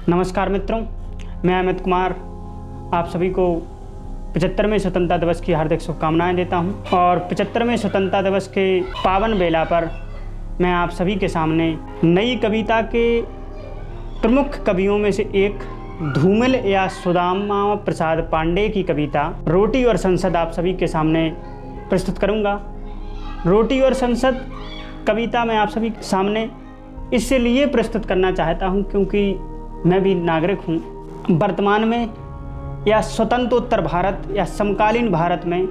नमस्कार मित्रों, मैं अमित कुमार आप सभी को 75वें स्वतंत्रता दिवस की हार्दिक शुभकामनाएं देता हूं। और 75वें स्वतंत्रता दिवस के पावन बेला पर मैं आप सभी के सामने नई कविता के प्रमुख कवियों में से एक धूमिल या सुदामा प्रसाद पांडे की कविता रोटी और संसद आप सभी के सामने प्रस्तुत करूंगा। रोटी और संसद कविता मैं आप सभी के सामने इसलिए प्रस्तुत करना चाहता हूं क्योंकि मैं भी नागरिक हूं। वर्तमान में या स्वतंत्रोत्तर भारत या समकालीन भारत में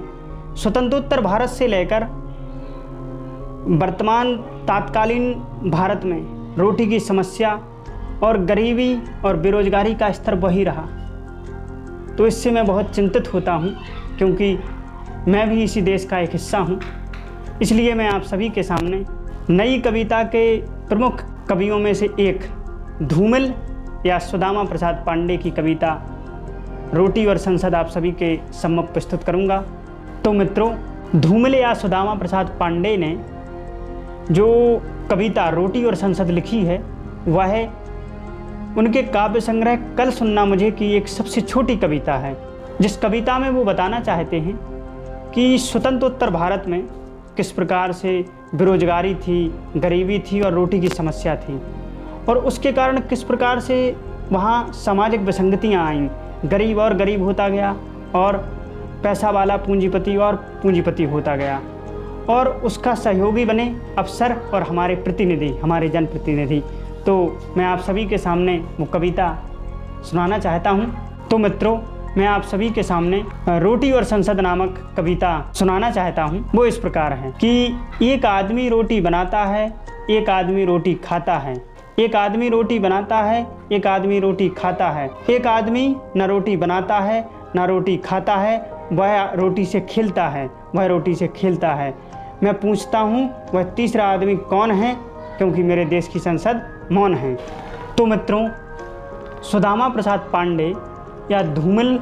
स्वतंत्रोत्तर भारत से लेकर वर्तमान तात्कालीन भारत में रोटी की समस्या और गरीबी और बेरोजगारी का स्तर वही रहा। तो इससे मैं बहुत चिंतित होता हूं क्योंकि मैं भी इसी देश का एक हिस्सा हूं। इसलिए मैं आप सभी के सामने नई कविता के प्रमुख कवियों में से एक धूमिल या सुदामा प्रसाद पांडे की कविता रोटी और संसद आप सभी के सम्मुख प्रस्तुत करूंगा। तो मित्रों, धूमिल या सुदामा प्रसाद पांडे ने जो कविता रोटी और संसद लिखी है वह उनके काव्य संग्रह कल सुनना मुझे की एक सबसे छोटी कविता है, जिस कविता में वो बताना चाहते हैं कि स्वतंत्रोत्तर भारत में किस प्रकार से बेरोजगारी थी, गरीबी थी और रोटी की समस्या थी, और उसके कारण किस प्रकार से वहाँ सामाजिक विसंगतियाँ आईं। गरीब और गरीब होता गया और पैसा वाला पूंजीपति और पूंजीपति होता गया, और उसका सहयोगी बने अफसर और हमारे प्रतिनिधि, हमारे जनप्रतिनिधि। तो मैं आप सभी के सामने वो कविता सुनाना चाहता हूँ। तो मित्रों, मैं आप सभी के सामने रोटी और संसद नामक कविता सुनाना चाहता हूँ। वो इस प्रकार है कि एक आदमी रोटी बनाता है, एक आदमी रोटी खाता है। एक आदमी रोटी बनाता है, एक आदमी रोटी खाता है। एक आदमी न रोटी बनाता है न रोटी खाता है, वह रोटी से खिलता है, वह रोटी से खेलता है। मैं पूछता हूँ वह तीसरा आदमी कौन है, क्योंकि मेरे देश की संसद मौन है। तो मित्रों, सुदामा प्रसाद पांडे या धूमिल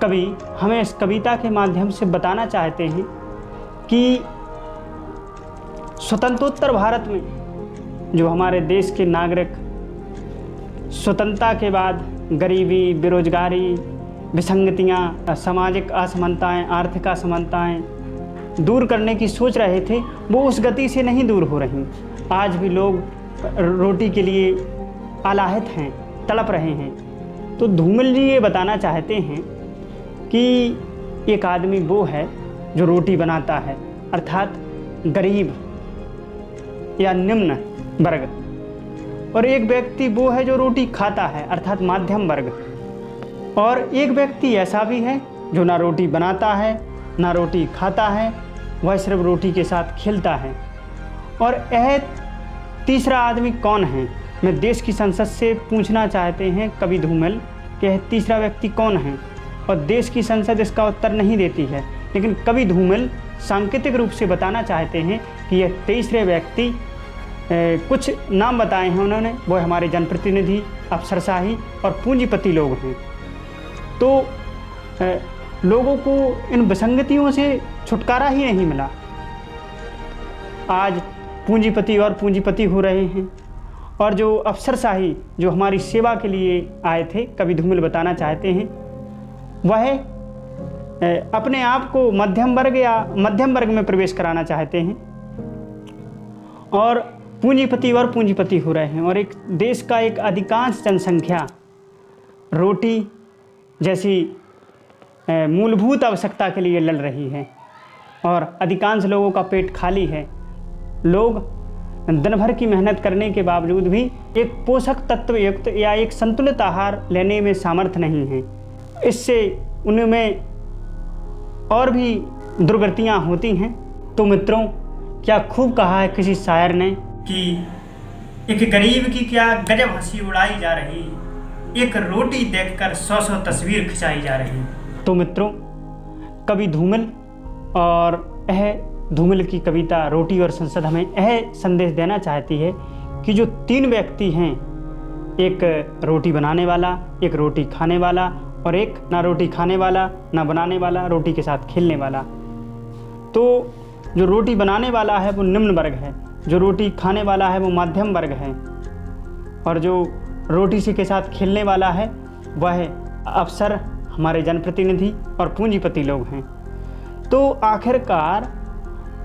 कवि हमें इस कविता के माध्यम से बताना चाहते हैं कि स्वतंत्रोत्तर भारत में जो हमारे देश के नागरिक स्वतंत्रता के बाद गरीबी, बेरोजगारी, विसंगतियाँ, सामाजिक असमानताएं, आर्थिक असमानताएं दूर करने की सोच रहे थे, वो उस गति से नहीं दूर हो रही। आज भी लोग रोटी के लिए आलाहित हैं, तड़प रहे हैं। तो धूमिल जी ये बताना चाहते हैं कि एक आदमी वो है जो रोटी बनाता है, अर्थात गरीब या निम्न वर्ग, और एक व्यक्ति वो है जो रोटी खाता है, अर्थात मध्यम वर्ग, और एक व्यक्ति ऐसा भी है जो ना रोटी बनाता है ना रोटी खाता है, वह सिर्फ रोटी के साथ खेलता है। और यह तीसरा आदमी कौन है? मैं देश की संसद से पूछना चाहते हैं कवि धूमिल कि यह तीसरा व्यक्ति कौन है, और देश की संसद इसका उत्तर नहीं देती है। लेकिन कवि धूमिल सांकेतिक रूप से बताना चाहते हैं कि यह तीसरे व्यक्ति कुछ नाम बताए हैं उन्होंने, वो हमारे जनप्रतिनिधि, अफसरशाही और पूंजीपति लोग हैं। तो लोगों को इन विसंगतियों से छुटकारा ही नहीं मिला। आज पूंजीपति और पूंजीपति हो रहे हैं, और जो अफसरशाही जो हमारी सेवा के लिए आए थे, कवि धूमिल बताना चाहते हैं, वह अपने आप को मध्यम वर्ग या मध्यम वर्ग में प्रवेश कराना चाहते हैं, और पूंजीपति और पूंजीपति हो रहे हैं। और एक देश का एक अधिकांश जनसंख्या रोटी जैसी मूलभूत आवश्यकता के लिए लड़ रही है, और अधिकांश लोगों का पेट खाली है। लोग दिन भर की मेहनत करने के बावजूद भी एक पोषक तत्व युक्त या एक संतुलित आहार लेने में सामर्थ्य नहीं है। इससे उनमें और भी दुर्गतियाँ होती हैं। तो मित्रों, क्या खूब कहा है किसी शायर ने कि एक गरीब की क्या गजब हंसी उड़ाई जा रही, एक रोटी देखकर 100 तस्वीर खिंचाई जा रही। तो मित्रों, कवि धूमिल और यह धूमिल की कविता रोटी और संसद हमें यह संदेश देना चाहती है कि जो तीन व्यक्ति हैं, एक रोटी बनाने वाला, एक रोटी खाने वाला, और एक ना रोटी खाने वाला ना बनाने वाला, रोटी के साथ खेलने वाला। तो जो रोटी बनाने वाला है वो निम्न वर्ग है, जो रोटी खाने वाला है वो मध्यम वर्ग है, और जो रोटी सी के साथ खेलने वाला है वह अफसर, हमारे जनप्रतिनिधि और पूंजीपति लोग हैं। तो आखिरकार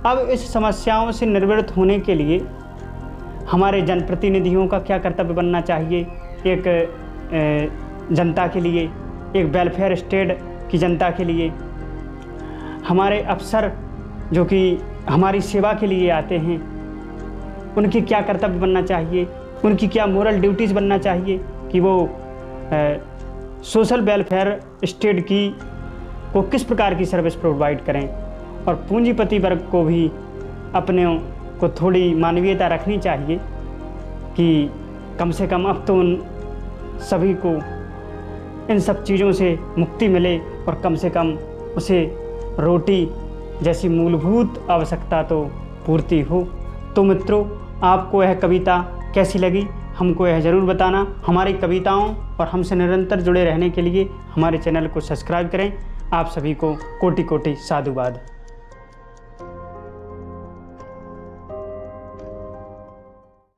अब इस समस्याओं से निर्वृत्त होने के लिए हमारे जनप्रतिनिधियों का क्या कर्तव्य बनना चाहिए? एक जनता के लिए, एक वेलफेयर स्टेट की जनता के लिए हमारे अफसर जो कि हमारी सेवा के लिए आते हैं, उनकी क्या कर्तव्य बनना चाहिए, उनकी क्या मोरल ड्यूटीज़ बनना चाहिए कि वो सोशल वेलफेयर स्टेट की को किस प्रकार की सर्विस प्रोवाइड करें। और पूंजीपति वर्ग को भी अपने को थोड़ी मानवीयता रखनी चाहिए कि कम से कम अब तो उन सभी को इन सब चीज़ों से मुक्ति मिले और कम से कम उसे रोटी जैसी मूलभूत आवश्यकता तो पूर्ति हो। तो मित्रों, आपको यह कविता कैसी लगी हमको यह ज़रूर बताना। हमारी कविताओं और हमसे निरंतर जुड़े रहने के लिए हमारे चैनल को सब्सक्राइब करें। आप सभी को कोटि कोटि साधुवाद।